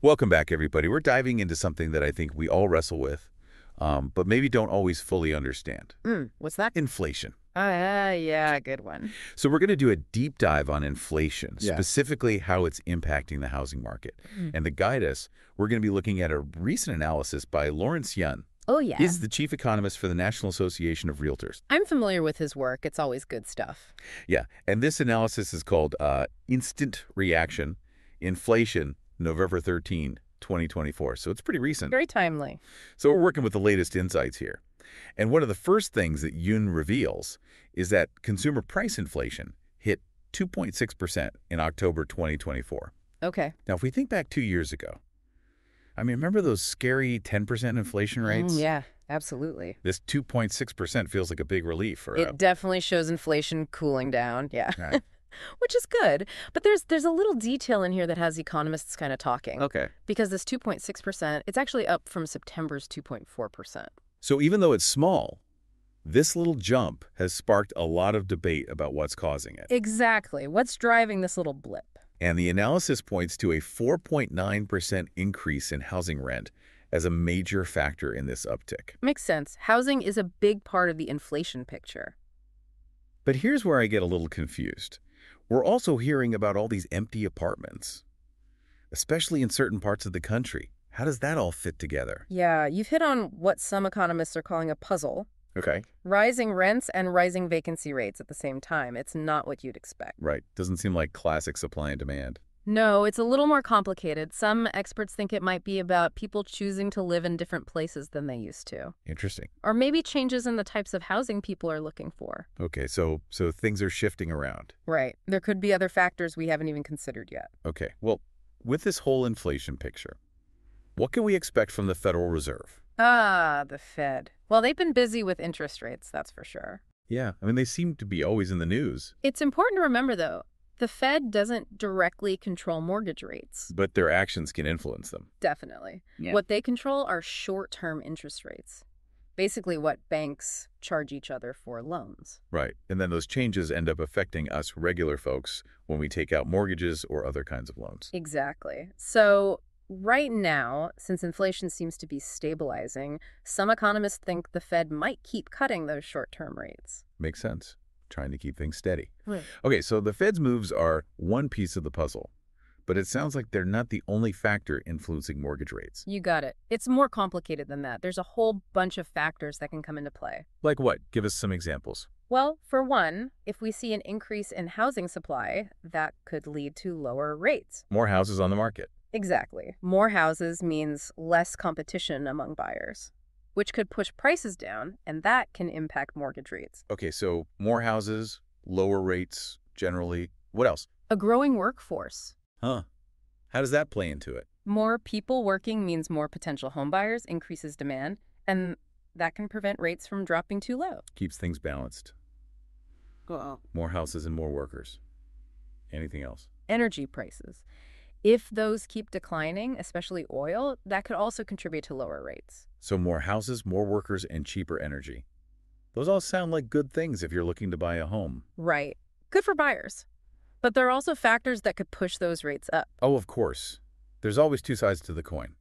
Welcome back, everybody. We're diving into something that I think we all wrestle with, but maybe don't always fully understand. What's that? Inflation. Yeah, good one. So we're going to do a deep dive on inflation, Yeah. specifically how it's impacting the housing market. And to guide us, we're going to be looking at a recent analysis by Lawrence Yun. Oh, yeah. He's the chief economist for the National Association of Realtors. I'm familiar with his work. It's always good stuff. Yeah, and this analysis is called Instant Reaction, Inflation, November 13, 2024. So it's pretty recent. Very timely. So we're working with the latest insights here. And one of the first things that Yun reveals is that consumer price inflation hit 2.6% in October 2024. Okay. Now, if we think back 2 years ago, I mean, remember those scary 10% inflation rates? Yeah, absolutely. This 2.6% feels like a big relief for It definitely shows inflation cooling down. Yeah. Right. Which is good. But there's a little detail in here that has economists kind of talking. Okay. Because this 2.6%, it's actually up from September's 2.4%. So even though it's small, this little jump has sparked a lot of debate about what's causing it. Exactly. What's driving this little blip? And the analysis points to a 4.9% increase in housing rent as a major factor in this uptick. Makes sense. Housing is a big part of the inflation picture. But here's where I get a little confused. We're also hearing about all these empty apartments, especially in certain parts of the country. How does that all fit together? Yeah, you've hit on what some economists are calling a puzzle. Okay. Rising rents and rising vacancy rates at the same time. It's not what you'd expect. Right. Doesn't seem like classic supply and demand. No, it's a little more complicated. Some experts think it might be about people choosing to live in different places than they used to. Interesting. Or maybe changes in the types of housing people are looking for. Okay, so things are shifting around. Right. There could be other factors we haven't even considered yet. Okay, well, with this whole inflation picture, what can we expect from the Federal Reserve? The Fed. Well, they've been busy with interest rates, that's for sure. Yeah, I mean, they seem to be always in the news. It's important to remember, though, the Fed doesn't directly control mortgage rates. But their actions can influence them. Definitely. Yeah. What they control are short-term interest rates. Basically what banks charge each other for loans. Right, and then those changes end up affecting us regular folks when we take out mortgages or other kinds of loans. Exactly. So right now, since inflation seems to be stabilizing, some economists think the Fed might keep cutting those short-term rates. Makes sense. Trying to keep things steady. Right. Okay, so the Fed's moves are one piece of the puzzle, but it sounds like they're not the only factor influencing mortgage rates. You got it. It's more complicated than that. There's a whole bunch of factors that can come into play. Like what? Give us some examples. Well, for one, if we see an increase in housing supply, that could lead to lower rates. More houses on the market. Exactly. More houses means less competition among buyers, which could push prices down, and that can impact mortgage rates. Okay, so more houses, lower rates generally. What else? A growing workforce. Huh. How does that play into it? More people working means more potential homebuyers, increases demand, and that can prevent rates from dropping too low. Keeps things balanced. Well, More houses and more workers. Anything else? energy prices. If those keep declining, especially oil, that could also contribute to lower rates. So more houses, more workers, and cheaper energy. Those all sound like good things if you're looking to buy a home. Right. Good for buyers. But there are also factors that could push those rates up. Oh, of course. There's always two sides to the coin.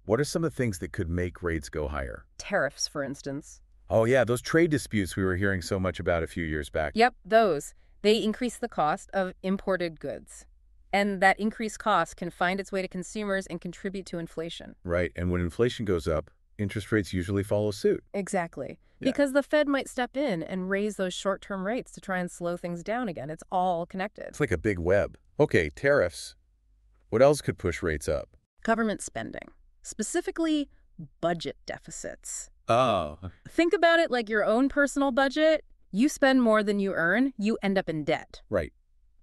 What are some of the things that could make rates go higher? Tariffs, for instance. Oh, yeah, those trade disputes we were hearing so much about a few years back. Yep, those. They increase the cost of imported goods. And that increased cost can find its way to consumers and contribute to inflation. Right, and when inflation goes up, interest rates usually follow suit. Exactly. Yeah. Because the Fed might step in and raise those short-term rates to try and slow things down again. It's all connected. It's like a big web. Okay, tariffs. What else could push rates up? Government spending. Specifically, budget deficits. Oh. Think about it like your own personal budget. You spend more than you earn, you end up in debt. Right.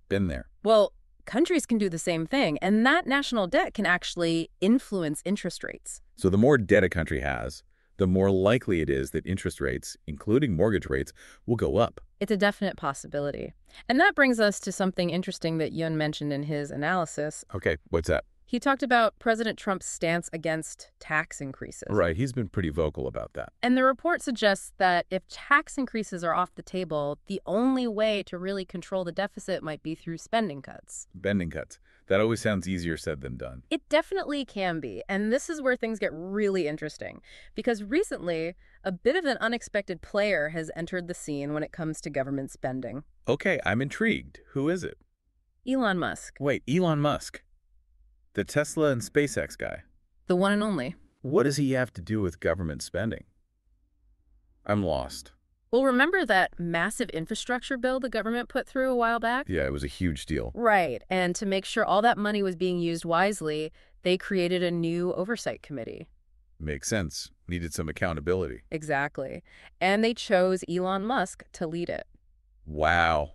Been there. Well, countries can do the same thing, and that national debt can actually influence interest rates. So the more debt a country has, the more likely it is that interest rates, including mortgage rates, will go up. It's a definite possibility. And that brings us to something interesting that Yun mentioned in his analysis. Okay, what's that? He talked about President Trump's stance against tax increases. Right, he's been pretty vocal about that. And the report suggests that if tax increases are off the table, the only way to really control the deficit might be through spending cuts. Spending cuts. That always sounds easier said than done. It definitely can be, and this is where things get really interesting, because recently, a bit of an unexpected player has entered the scene when it comes to government spending. Okay, I'm intrigued. Who is it? Elon Musk, Wait, Elon Musk. The Tesla and SpaceX guy. the one and only. What does he have to do with government spending? I'm lost. Well, remember that massive infrastructure bill the government put through a while back? Yeah, it was a huge deal. Right, and to make sure all that money was being used wisely, they created a new oversight committee. Makes sense. Needed some accountability. Exactly. And they chose Elon Musk to lead it. Wow.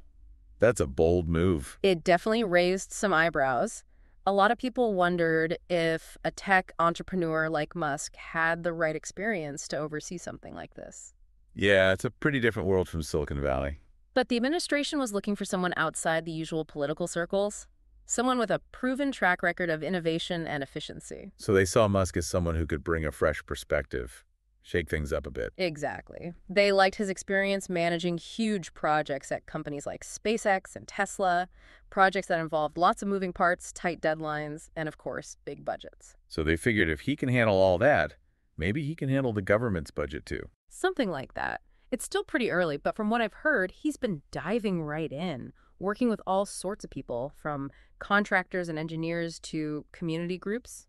That's a bold move. It definitely raised some eyebrows. A lot of people wondered if a tech entrepreneur like Musk had the right experience to oversee something like this. Yeah, it's a pretty different world from Silicon Valley. But the administration was looking for someone outside the usual political circles, someone with a proven track record of innovation and efficiency. So they saw Musk as someone who could bring a fresh perspective, shake things up a bit. Exactly. They liked his experience managing huge projects at companies like SpaceX and Tesla, projects that involved lots of moving parts, tight deadlines, and of course, big budgets. So they figured if he can handle all that, maybe he can handle the government's budget too. Something like that. It's still pretty early, but from what I've heard, he's been diving right in, working with all sorts of people, from contractors and engineers to community groups.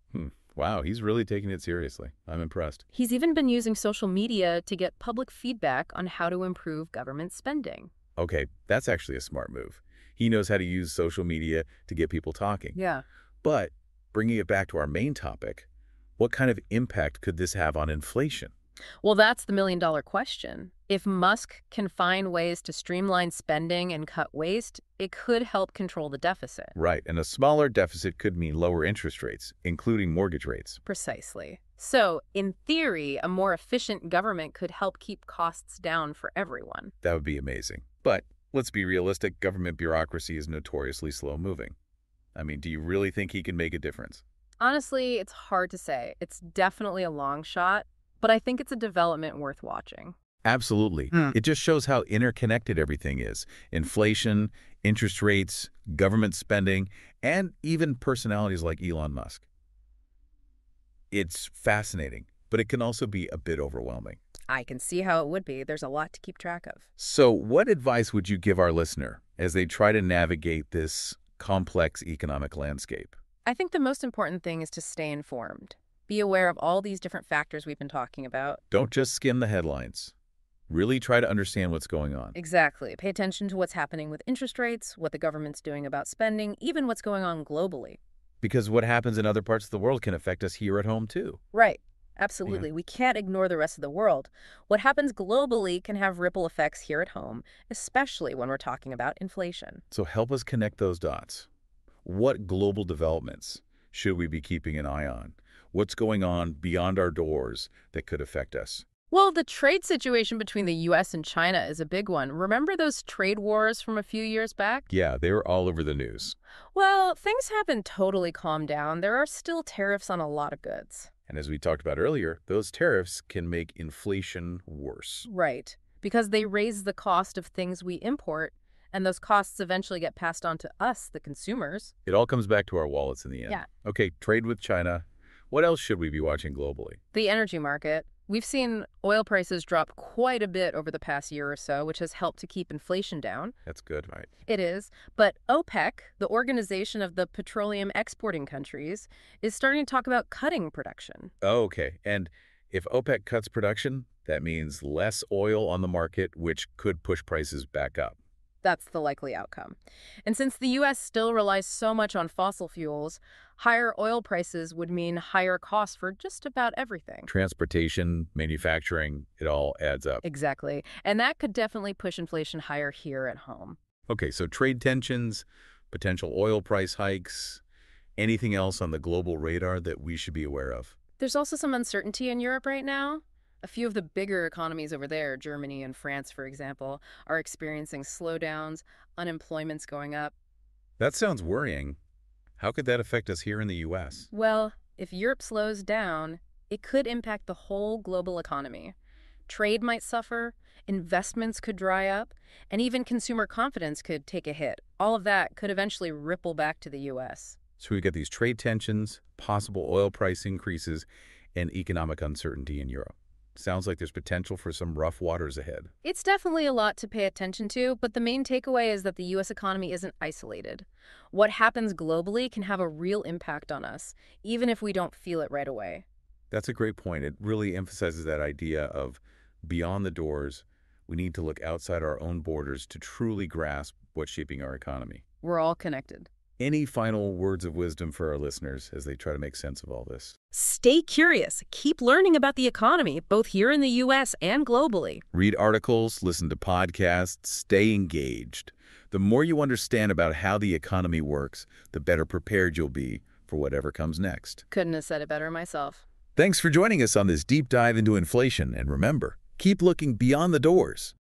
Wow, he's really taking it seriously. I'm impressed. He's even been using social media to get public feedback on how to improve government spending. Okay, that's actually a smart move. He knows how to use social media to get people talking. Yeah. But bringing it back to our main topic, what kind of impact could this have on inflation? Well, that's the million-dollar question. If Musk can find ways to streamline spending and cut waste, it could help control the deficit. Right, and a smaller deficit could mean lower interest rates, including mortgage rates. Precisely. So, in theory, a more efficient government could help keep costs down for everyone. That would be amazing. But let's be realistic, government bureaucracy is notoriously slow-moving. I mean, do you really think he can make a difference? Honestly, it's hard to say. It's definitely a long shot, but I think it's a development worth watching. Absolutely. It just shows how interconnected everything is. Inflation, interest rates, government spending, and even personalities like Elon Musk. It's fascinating, but it can also be a bit overwhelming. I can see how it would be. There's a lot to keep track of. So what advice would you give our listener as they try to navigate this complex economic landscape? I think the most important thing is to stay informed. Be aware of all these different factors we've been talking about. Don't just skim the headlines. Really try to understand what's going on. Exactly. Pay attention to what's happening with interest rates, what the government's doing about spending, even what's going on globally. Because what happens in other parts of the world can affect us here at home, too. Right. Absolutely. We can't ignore the rest of the world. What happens globally can have ripple effects here at home, especially when we're talking about inflation. So help us connect those dots. What global developments should we be keeping an eye on? What's going on beyond our doors that could affect us? Well, the trade situation between the U.S. and China is a big one. Remember those trade wars from a few years back? Yeah, they were all over the news. Well, things haven't totally calmed down. There are still tariffs on a lot of goods. And as we talked about earlier, those tariffs can make inflation worse. Right. Because they raise the cost of things we import, and those costs eventually get passed on to us, the consumers. It all comes back to our wallets in the end. Yeah. Okay, trade with China. What else should we be watching globally? The energy market. We've seen oil prices drop quite a bit over the past year or so, which has helped to keep inflation down. That's good, right? It is. But OPEC, the Organization of the Petroleum Exporting Countries, is starting to talk about cutting production. Oh, okay. And if OPEC cuts production, that means less oil on the market, which could push prices back up. That's the likely outcome. And since the U.S. still relies so much on fossil fuels, higher oil prices would mean higher costs for just about everything. Transportation, manufacturing, it all adds up. Exactly. And that could definitely push inflation higher here at home. Okay, so trade tensions, potential oil price hikes, anything else on the global radar that we should be aware of? There's also some uncertainty in Europe right now. A few of the bigger economies over there, Germany and France, for example, are experiencing slowdowns, unemployment's going up. That sounds worrying. How could that affect us here in the U.S.? Well, if Europe slows down, it could impact the whole global economy. Trade might suffer, investments could dry up, and even consumer confidence could take a hit. All of that could eventually ripple back to the U.S. So we get these trade tensions, possible oil price increases, and economic uncertainty in Europe. Sounds like there's potential for some rough waters ahead. It's definitely a lot to pay attention to, but the main takeaway is that the U.S. economy isn't isolated. What happens globally can have a real impact on us, even if we don't feel it right away. That's a great point. It really emphasizes that idea of beyond the doors. We need to look outside our own borders to truly grasp what's shaping our economy. We're all connected. Any final words of wisdom for our listeners as they try to make sense of all this? Stay curious. Keep learning about the economy, both here in the U.S. and globally. Read articles, listen to podcasts, stay engaged. The more you understand about how the economy works, the better prepared you'll be for whatever comes next. Couldn't have said it better myself. Thanks for joining us on this deep dive into inflation, and remember, keep looking beyond the doors.